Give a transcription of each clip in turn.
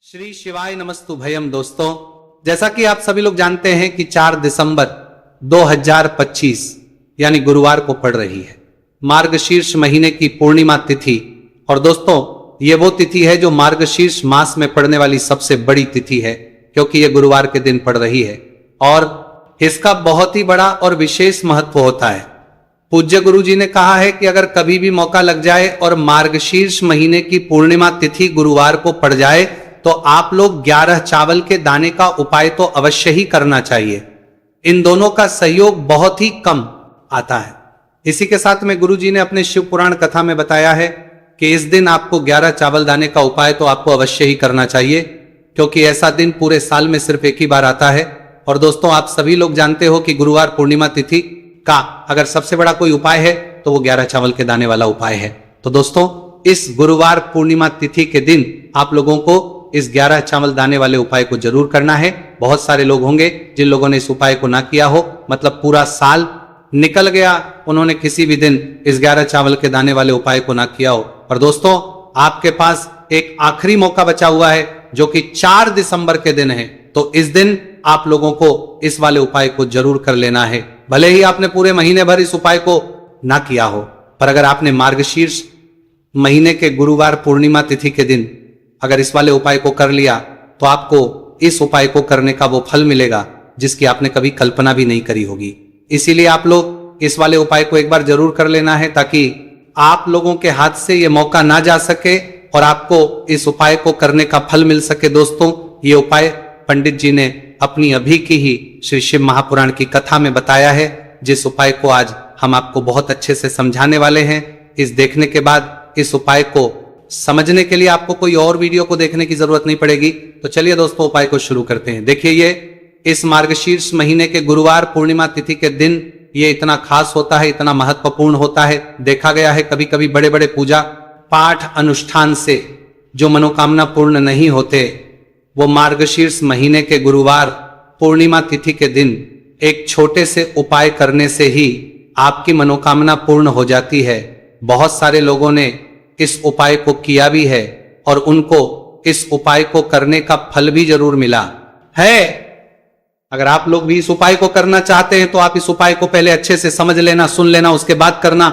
श्री शिवाय नमस्तु भयम। दोस्तों, जैसा कि आप सभी लोग जानते हैं कि 4 दिसंबर 2025 यानी गुरुवार को पड़ रही है मार्गशीर्ष महीने की पूर्णिमा तिथि। और दोस्तों, ये वो तिथि है जो मार्गशीर्ष मास में पड़ने वाली सबसे बड़ी तिथि है, क्योंकि ये गुरुवार के दिन पड़ रही है और इसका बहुत ही बड़ा और विशेष महत्व होता है। पूज्य गुरु जी ने कहा है कि अगर कभी भी मौका लग जाए और मार्गशीर्ष महीने की पूर्णिमा तिथि गुरुवार को पड़ जाए तो आप लोग 11 चावल के दाने का उपाय तो अवश्य ही करना चाहिए। इन दोनों का सहयोग बहुत ही कम आता है। इसी के साथ में गुरु जी ने अपने शिव पुराण कथा में बताया है कि इस दिन आपको 11 चावल दाने का उपाय तो आपको अवश्य ही करना चाहिए, क्योंकि ऐसा दिन पूरे साल में सिर्फ एक ही बार आता है। और दोस्तों, आप सभी लोग जानते हो कि गुरुवार पूर्णिमा तिथि का अगर सबसे बड़ा कोई उपाय है तो वो 11 चावल के दाने वाला उपाय है। तो दोस्तों, इस गुरुवार पूर्णिमा तिथि के दिन आप लोगों को इस 11 चावल दाने वाले उपाय को जरूर करना है। बहुत सारे लोग होंगे जिन लोगों ने इस उपाय को ना किया हो, मतलब पूरा साल निकल गया, उन्होंने किसी भी दिन इस 11 चावल के दाने वाले उपाय को ना किया हो। पर दोस्तों, आपके पास एक आखिरी मौका बचा हुआ है जो कि 4 दिसंबर के दिन है। तो इस दिन आप लोगों को इस वाले उपाय को जरूर कर लेना है। भले ही आपने पूरे महीने भर इस उपाय को ना किया हो, पर अगर आपने मार्गशीर्ष महीने के गुरुवार पूर्णिमा तिथि के दिन अगर इस वाले उपाय को कर लिया तो आपको इस उपाय को करने का वो फल मिलेगा जिसकी आपने कभी कल्पना भी नहीं करी होगी। इसीलिए आप लोग इस वाले उपाय को एक बार जरूर कर लेना है, ताकि आप लोगों के हाथ से ये मौका ना जा सके और आपको इस उपाय को करने का फल मिल सके। दोस्तों, ये उपाय पंडित जी ने अपनी अभी की ही श्री शिव महापुराण की कथा में बताया है, जिस उपाय को आज हम आपको बहुत अच्छे से समझाने वाले हैं। इस देखने के बाद इस उपाय को समझने के लिए आपको कोई और वीडियो को देखने की जरूरत नहीं पड़ेगी। तो चलिए दोस्तों, उपाय को शुरू करते हैं। देखिए, ये इस मार्गशीर्ष महीने के गुरुवार पूर्णिमा तिथि के दिन ये इतना खास होता है, इतना महत्वपूर्ण होता है। देखा गया है कभी कभी बड़े बड़े पूजा पाठ अनुष्ठान से जो मनोकामना पूर्ण नहीं होते, वो मार्गशीर्ष महीने के गुरुवार पूर्णिमा तिथि के दिन एक छोटे से उपाय करने से ही आपकी मनोकामना पूर्ण हो जाती है। बहुत सारे लोगों ने इस उपाय को किया भी है और उनको इस उपाय को करने का फल भी जरूर मिला है। अगर आप लोग भी इस उपाय को करना चाहते हैं तो आप इस उपाय को पहले अच्छे से समझ लेना, सुन लेना, उसके बाद करना।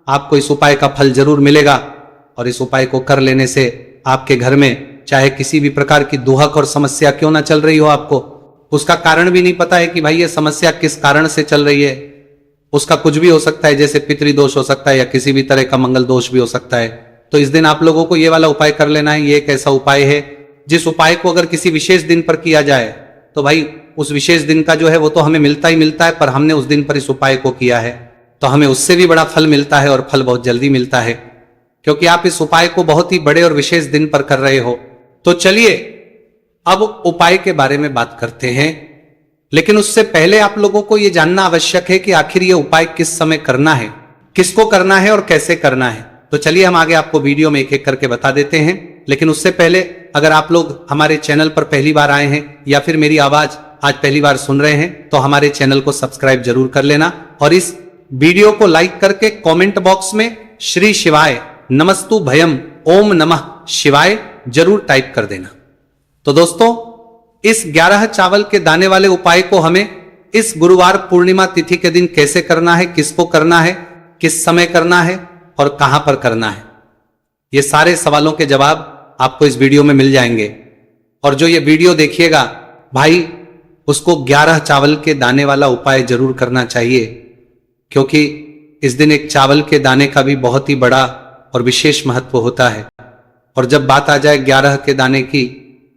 आपको इस उपाय का फल जरूर मिलेगा। और इस उपाय को कर लेने से आपके घर में चाहे किसी भी प्रकार की दुहक और समस्या क्यों ना चल रही हो, आपको उसका कारण भी नहीं पता है कि भाई ये समस्या किस कारण से चल रही है। उसका कुछ भी हो सकता है, जैसे पितृदोष हो सकता है या किसी भी तरह का मंगल दोष भी हो सकता है। तो इस दिन आप लोगों को ये वाला उपाय कर लेना है। ये एक ऐसा उपाय है जिस उपाय को अगर किसी विशेष दिन पर किया जाए तो भाई उस विशेष दिन का जो है वो तो हमें मिलता ही मिलता है, पर हमने उस दिन पर इस उपाय को किया है तो हमें उससे भी बड़ा फल मिलता है, और फल बहुत जल्दी मिलता है, क्योंकि आप इस उपाय को बहुत ही बड़े और विशेष दिन पर कर रहे हो। तो चलिए अब उपाय के बारे में बात करते हैं, लेकिन उससे पहले आप लोगों को यह जानना आवश्यक है कि आखिर यह उपाय किस समय करना है, किसको करना है और कैसे करना है। तो चलिए हम आगे आपको वीडियो में एक एक करके बता देते हैं। लेकिन उससे पहले अगर आप लोग हमारे चैनल पर पहली बार आए हैं या फिर मेरी आवाज आज पहली बार सुन रहे हैं तो हमारे चैनल को सब्सक्राइब जरूर कर लेना, और इस वीडियो को लाइक करके कॉमेंट बॉक्स में श्री शिवाय नमस्तु भयम ओम नमः शिवाय जरूर टाइप कर देना। तो दोस्तों, इस 11 चावल के दाने वाले उपाय को हमें इस गुरुवार पूर्णिमा तिथि के दिन कैसे करना है, किसको करना है, किस समय करना है और कहां पर करना है, ये सारे सवालों के जवाब आपको इस वीडियो में मिल जाएंगे। और जो ये वीडियो देखिएगा भाई, उसको 11 चावल के दाने वाला उपाय जरूर करना चाहिए, क्योंकि इस दिन एक चावल के दाने का भी बहुत ही बड़ा और विशेष महत्व होता है। और जब बात आ जाए 11 के दाने की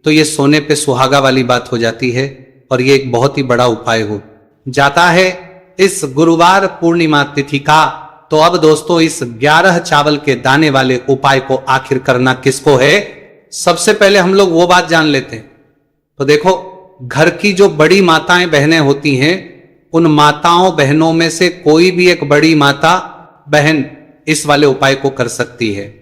तो ये सोने पे सुहागा वाली बात हो जाती है, और ये एक बहुत ही बड़ा उपाय हो जाता है इस गुरुवार पूर्णिमा तिथि का। तो अब दोस्तों, इस 11 चावल के दाने वाले उपाय को आखिर करना किसको है, सबसे पहले हम लोग वो बात जान लेते हैं। तो देखो, घर की जो बड़ी माताएं बहनें होती हैं, उन माताओं बहनों में से कोई भी एक बड़ी माता बहन इस वाले उपाय को कर सकती है।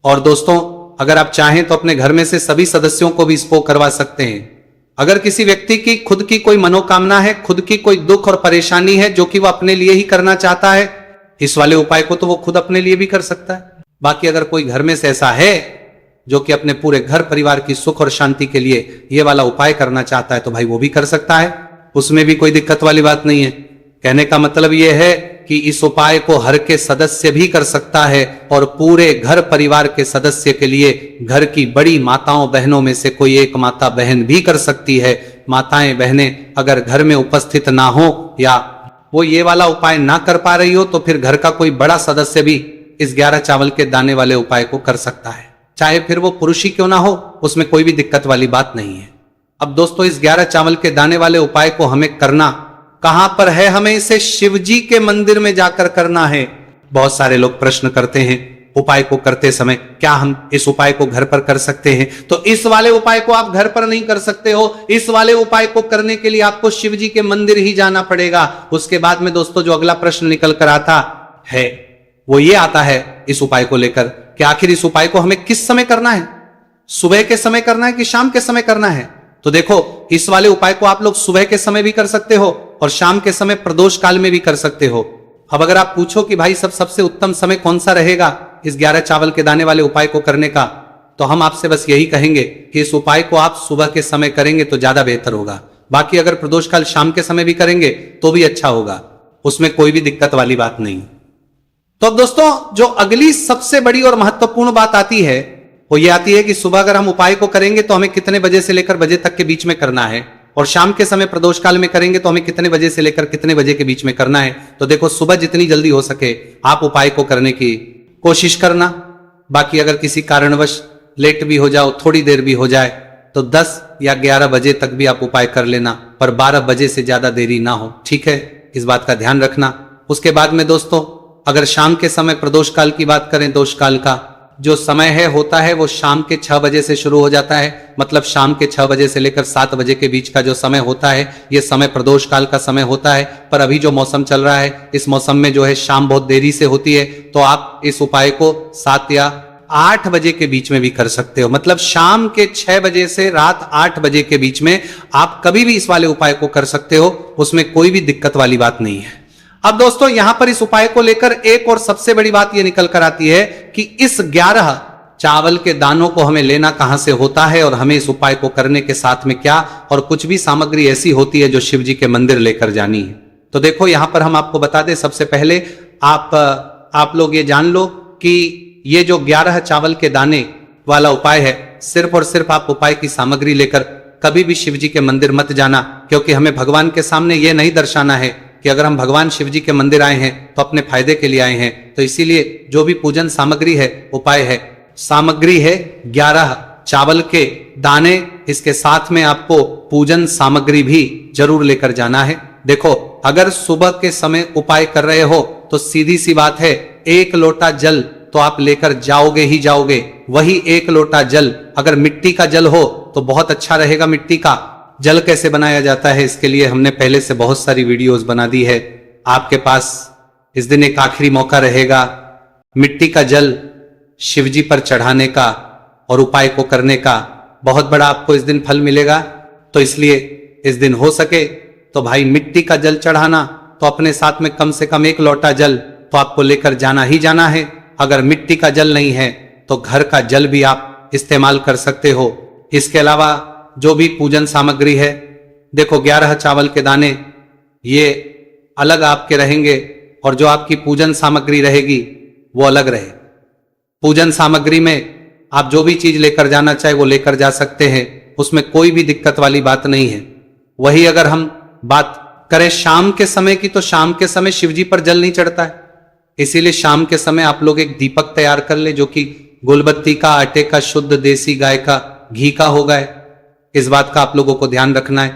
और दोस्तों, अगर आप चाहें तो अपने घर में से सभी सदस्यों को भी इसको करवा सकते हैं। अगर किसी व्यक्ति की खुद की कोई मनोकामना है, खुद की कोई दुख और परेशानी है जो कि वो अपने लिए ही करना चाहता है, इस वाले उपाय को तो वो खुद अपने लिए भी कर सकता है। बाकी अगर कोई घर में से ऐसा है जो कि अपने पूरे घर परिवार की सुख और शांति के लिए ये वाला उपाय करना चाहता है तो भाई वो भी कर सकता है, उसमें भी कोई दिक्कत वाली बात नहीं है। कहने का मतलब ये है कि इस उपाय को हर के सदस्य भी कर सकता है और पूरे घर परिवार के सदस्य के लिए घर की बड़ी माताओं बहनों में से कोई एक माता बहन भी कर सकती है। माताएं बहनें अगर घर में उपस्थित ना हो या वो ये वाला उपाय ना कर पा रही हो तो फिर घर का कोई बड़ा सदस्य भी इस 11 चावल के दाने वाले उपाय को कर सकता है, चाहे फिर वो पुरुष ही क्यों ना हो, उसमें कोई भी दिक्कत वाली बात नहीं है। अब दोस्तों इस 11 चावल के दाने वाले उपाय को हमें करना कहां पर है? हमें इसे शिव जी के मंदिर में जाकर करना है। बहुत सारे लोग प्रश्न करते हैं उपाय को करते समय क्या हम इस उपाय को घर पर कर सकते हैं? तो इस वाले उपाय को आप घर पर नहीं कर सकते हो। इस वाले उपाय को करने के लिए आपको शिव जी के मंदिर ही जाना पड़ेगा। उसके बाद में दोस्तों जो अगला प्रश्न निकल कर आता है वो ये आता है इस उपाय को लेकर कि आखिर इस उपाय को हमें किस समय करना है? सुबह के समय करना है कि शाम के समय करना है? तो देखो इस वाले उपाय को आप लोग सुबह के समय भी कर सकते हो और शाम के समय प्रदोष काल में भी कर सकते हो। अब अगर आप पूछो कि भाई सबसे उत्तम समय कौन सा रहेगा इस 11 चावल के दाने वाले उपाय को करने का, तो हम आपसे बस यही कहेंगे कि इस उपाय को आप सुबह के समय करेंगे तो ज्यादा बेहतर होगा। बाकी अगर प्रदोष काल शाम के समय भी करेंगे तो भी अच्छा होगा, उसमें कोई भी दिक्कत वाली बात नहीं। तो अब दोस्तों जो अगली सबसे बड़ी और महत्वपूर्ण बात आती है वो ये आती है कि सुबह अगर हम उपाय को करेंगे तो हमें कितने बजे से लेकर बजे तक के बीच में करना है, और शाम के समय प्रदोष काल में करेंगे तो हमें कितने बजे से लेकर कितने बजे के बीच में करना है। तो देखो सुबह जितनी जल्दी हो सके आप उपाय को करने की कोशिश करना। बाकी अगर किसी कारणवश लेट भी हो जाओ, थोड़ी देर भी हो जाए, तो 10 या 11 बजे तक भी आप उपाय कर लेना, पर 12 बजे से ज्यादा देरी ना हो, ठीक है? इस बात का ध्यान रखना। उसके बाद में दोस्तों अगर शाम के समय प्रदोष काल की बात करें, दोष काल का जो समय है होता है वो शाम के 6 बजे से शुरू हो जाता है। मतलब शाम के 6 बजे से लेकर 7 बजे के बीच का जो समय होता है ये समय प्रदोष काल का समय होता है। पर अभी जो मौसम चल रहा है इस मौसम में जो है शाम बहुत देरी से होती है, तो आप इस उपाय को 7 या 8 बजे के बीच में भी कर सकते हो। मतलब शाम के 6 बजे से रात 8 बजे के बीच में आप कभी भी इस वाले उपाय को कर सकते हो, उसमें कोई भी दिक्कत वाली बात नहीं है। अब दोस्तों यहां पर इस उपाय को लेकर एक और सबसे बड़ी बात यह निकल कर आती है कि इस 11 चावल के दानों को हमें लेना कहां से होता है और हमें इस उपाय को करने के साथ में क्या और कुछ भी सामग्री ऐसी होती है जो शिव जी के मंदिर लेकर जानी है। तो देखो यहां पर हम आपको बता दें, सबसे पहले आप लोग ये जान लो कि ये जो 11 चावल के दाने वाला उपाय है, सिर्फ और सिर्फ आप उपाय की सामग्री लेकर कभी भी शिव जी के मंदिर मत जाना, क्योंकि हमें भगवान के सामने यह नहीं दर्शाना है कि अगर हम भगवान शिव जी के मंदिर आए हैं तो अपने फायदे के लिए आए हैं। तो इसीलिए जो भी पूजन सामग्री है, उपाय है, सामग्री है 11 चावल के दाने, इसके साथ में आपको पूजन सामग्री भी जरूर लेकर जाना है। देखो अगर सुबह के समय उपाय कर रहे हो तो सीधी सी बात है 1 लोटा जल तो आप लेकर जाओगे ही जाओगे। वही 1 लोटा जल अगर मिट्टी का जल हो तो बहुत अच्छा रहेगा। मिट्टी का जल कैसे बनाया जाता है इसके लिए हमने पहले से बहुत सारी वीडियोस बना दी है। आपके पास इस दिन एक आखिरी मौका रहेगा मिट्टी का जल शिवजी पर चढ़ाने का और उपाय को करने का। बहुत बड़ा आपको इस दिन फल मिलेगा, तो इसलिए इस दिन हो सके तो भाई मिट्टी का जल चढ़ाना, तो अपने साथ में कम से कम 1 लोटा जल तो आपको लेकर जाना ही जाना है। अगर मिट्टी का जल नहीं है तो घर का जल भी आप इस्तेमाल कर सकते हो। इसके अलावा जो भी पूजन सामग्री है, देखो 11 चावल के दाने ये अलग आपके रहेंगे और जो आपकी पूजन सामग्री रहेगी वो अलग रहे। पूजन सामग्री में आप जो भी चीज लेकर जाना चाहे वो लेकर जा सकते हैं, उसमें कोई भी दिक्कत वाली बात नहीं है। वही अगर हम बात करें शाम के समय की, तो शाम के समय शिवजी पर जल नहीं चढ़ता है, इसीलिए शाम के समय आप लोग एक दीपक तैयार कर ले जो कि गुलबत्ती का, आटे का, शुद्ध देसी गाय का घी का होगा। इस बात का आप लोगों को ध्यान रखना है।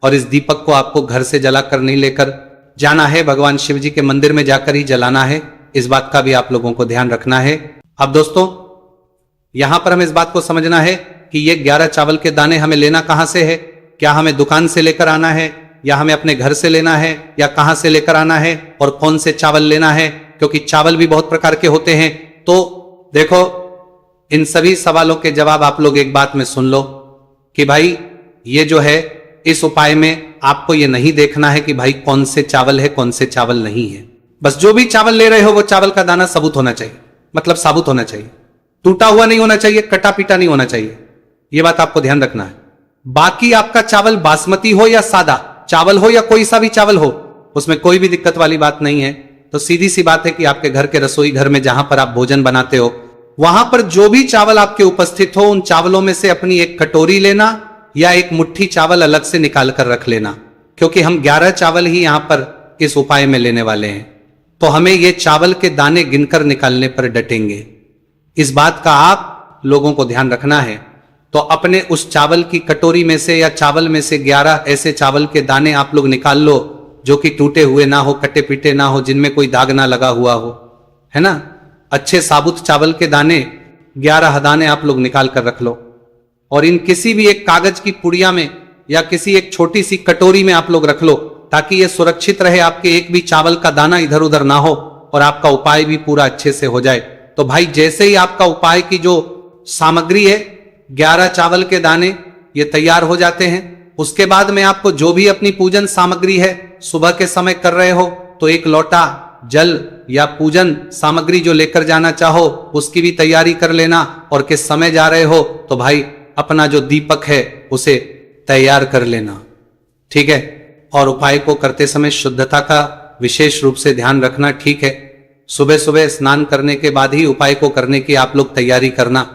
और इस दीपक को आपको घर से जलाकर नहीं लेकर जाना है, भगवान शिव जी के मंदिर में जाकर ही जलाना है। इस बात का भी आप लोगों को ध्यान रखना है। अब दोस्तों यहां पर हमें इस बात को समझना है कि ये 11 चावल के दाने हमें लेना कहां से है। क्या हमें दुकान से लेकर आना है या हमें अपने घर से लेना है या कहां से लेकर आना है और कौन से चावल लेना है, क्योंकि चावल भी बहुत प्रकार के होते हैं। तो देखो इन सभी सवालों के जवाब आप लोग एक बात में सुन लो कि भाई ये जो है इस उपाय में आपको ये नहीं देखना है कि भाई कौन से चावल है कौन से चावल नहीं है। बस जो भी चावल ले रहे हो वो चावल का दाना साबुत होना चाहिए, मतलब साबुत होना चाहिए। टूटा हुआ नहीं होना चाहिए, कटा पीटा नहीं होना चाहिए, यह बात आपको ध्यान रखना है। बाकी आपका चावल बासमती हो या सादा चावल हो या कोई सा भी चावल हो, उसमें कोई भी दिक्कत वाली बात नहीं है। तो सीधी सी बात है कि आपके घर के रसोई घर में जहां पर आप भोजन बनाते हो, वहां पर जो भी चावल आपके उपस्थित हो, उन चावलों में से अपनी एक कटोरी लेना या एक मुट्ठी चावल अलग से निकाल कर रख लेना, क्योंकि हम 11 चावल ही यहां पर इस उपाय में लेने वाले हैं। तो हमें ये चावल के दाने गिनकर निकालने पर डटेंगे, इस बात का आप लोगों को ध्यान रखना है। तो अपने उस चावल की कटोरी में से या चावल में से 11 ऐसे चावल के दाने आप लोग निकाल लो जो कि टूटे हुए ना हो, कटे पीटे ना हो, जिनमें कोई दाग ना लगा हुआ हो, है ना। अच्छे साबुत चावल के दाने 11 दाने आप लोग निकाल कर रख लो और इन किसी भी एक कागज की पुड़िया में या किसी एक छोटी सी कटोरी में आप लोग रख लो, ताकि यह सुरक्षित रहे, आपके एक भी चावल का दाना इधर उधर ना हो और आपका उपाय भी पूरा अच्छे से हो जाए। तो भाई जैसे ही आपका उपाय की जो सामग्री है 11 चावल के दाने ये तैयार हो जाते हैं, उसके बाद में आपको जो भी अपनी पूजन सामग्री है सुबह के समय कर रहे हो तो एक लोटा जल या पूजन सामग्री जो लेकर जाना चाहो उसकी भी तैयारी कर लेना। और किस समय जा रहे हो तो भाई अपना जो दीपक है उसे तैयार कर लेना, ठीक है। और उपाय को करते समय शुद्धता का विशेष रूप से ध्यान रखना, ठीक है। सुबह सुबह स्नान करने के बाद ही उपाय को करने की आप लोग तैयारी करना।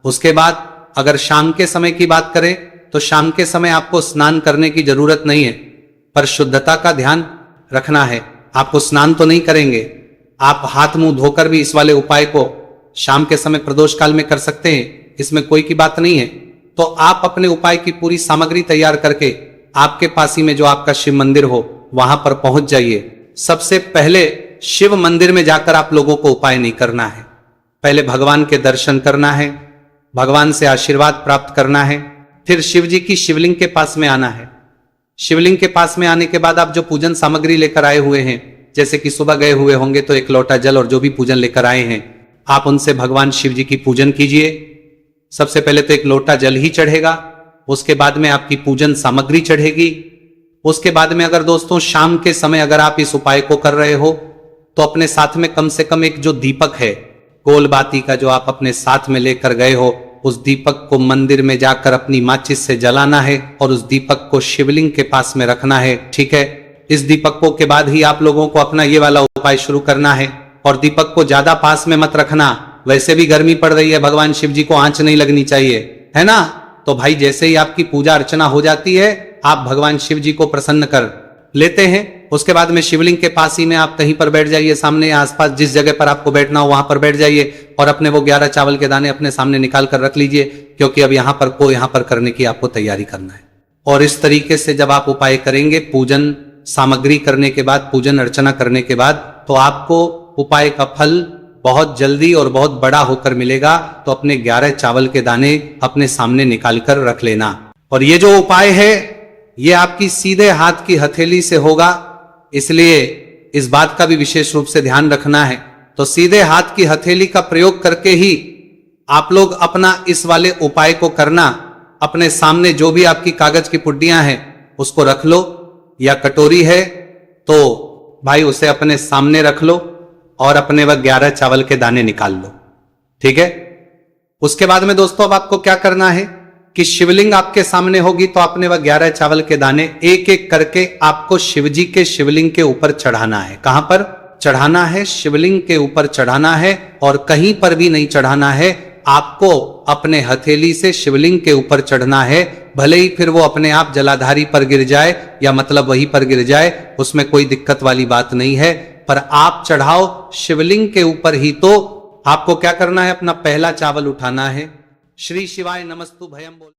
उसके बाद अगर शाम के समय की बात करें तो शाम के समय आपको स्नान करने की जरूरत नहीं है, पर शुद्धता का ध्यान रखना है। आपको स्नान तो नहीं करेंगे, आप हाथ मुंह धोकर भी इस वाले उपाय को शाम के समय प्रदोष काल में कर सकते हैं, इसमें कोई की बात नहीं है। तो आप अपने उपाय की पूरी सामग्री तैयार करके आपके पास ही में जो आपका शिव मंदिर हो वहां पर पहुंच जाइए। सबसे पहले शिव मंदिर में जाकर आप लोगों को उपाय नहीं करना है, पहले भगवान के दर्शन करना है, भगवान से आशीर्वाद प्राप्त करना है, फिर शिव जी की शिवलिंग के पास में आना है। शिवलिंग के पास में आने के बाद आप जो पूजन सामग्री लेकर आए हुए हैं, जैसे कि सुबह गए हुए होंगे तो एक लोटा जल और जो भी पूजन लेकर आए हैं आप उनसे भगवान शिव जी की पूजन कीजिए। सबसे पहले तो एक लोटा जल ही चढ़ेगा, उसके बाद में आपकी पूजन सामग्री चढ़ेगी। उसके बाद में अगर दोस्तों शाम के समय अगर आप इस उपाय को कर रहे हो तो अपने साथ में कम से कम एक जो दीपक है गोल बाती का जो आप अपने साथ में लेकर गए हो, उस दीपक को मंदिर में जाकर अपनी माचिस से जलाना है और उस दीपक को शिवलिंग के पास में रखना है, ठीक है। इस दीपकों के बाद ही आप लोगों को अपना ये वाला उपाय शुरू करना है। और दीपक को ज्यादा पास में मत रखना, वैसे भी गर्मी पड़ रही है, भगवान शिव जी को आंच नहीं लगनी चाहिए, है ना। तो भाई जैसे ही आपकी पूजा अर्चना हो जाती है आप भगवान शिव जी को प्रसन्न कर लेते हैं। उसके बाद में शिवलिंग के पास ही में आप कहीं पर बैठ जाइए, सामने आसपास जिस जगह पर आपको बैठना हो वहां पर बैठ जाइए और अपने वो 11 चावल के दाने अपने सामने निकाल कर रख लीजिए, क्योंकि अब यहाँ पर करने की आपको तैयारी करना है। और इस तरीके से जब आप उपाय करेंगे पूजन सामग्री करने के बाद, पूजन अर्चना करने के बाद, तो आपको उपाय का फल बहुत जल्दी और बहुत बड़ा होकर मिलेगा। तो अपने 11 चावल के दाने अपने सामने निकाल कर रख लेना। और ये जो उपाय है ये आपकी सीधे हाथ की हथेली से होगा, इसलिए इस बात का भी विशेष रूप से ध्यान रखना है। तो सीधे हाथ की हथेली का प्रयोग करके ही आप लोग अपना इस वाले उपाय को करना। अपने सामने जो भी आपकी कागज की पुड्डियां हैं उसको रख लो, या कटोरी है तो भाई उसे अपने सामने रख लो और अपने वह 11 चावल के दाने निकाल लो, ठीक है। उसके बाद में दोस्तों अब आपको क्या करना है कि शिवलिंग आपके सामने होगी तो आपने वह 11 चावल के दाने एक एक करके आपको शिवजी के शिवलिंग के ऊपर चढ़ाना है। कहां पर चढ़ाना है? शिवलिंग के ऊपर चढ़ाना है और कहीं पर भी नहीं चढ़ाना है, आपको अपने हथेली से शिवलिंग के ऊपर चढ़ना है। भले ही फिर वो अपने आप जलाधारी पर गिर जाए या मतलब वहीं पर गिर जाए, उसमें कोई दिक्कत वाली बात नहीं है, पर आप चढ़ाओ शिवलिंग के ऊपर ही। तो आपको क्या करना है, अपना पहला चावल उठाना है, श्री शिवाय नमस्तु भयम बोल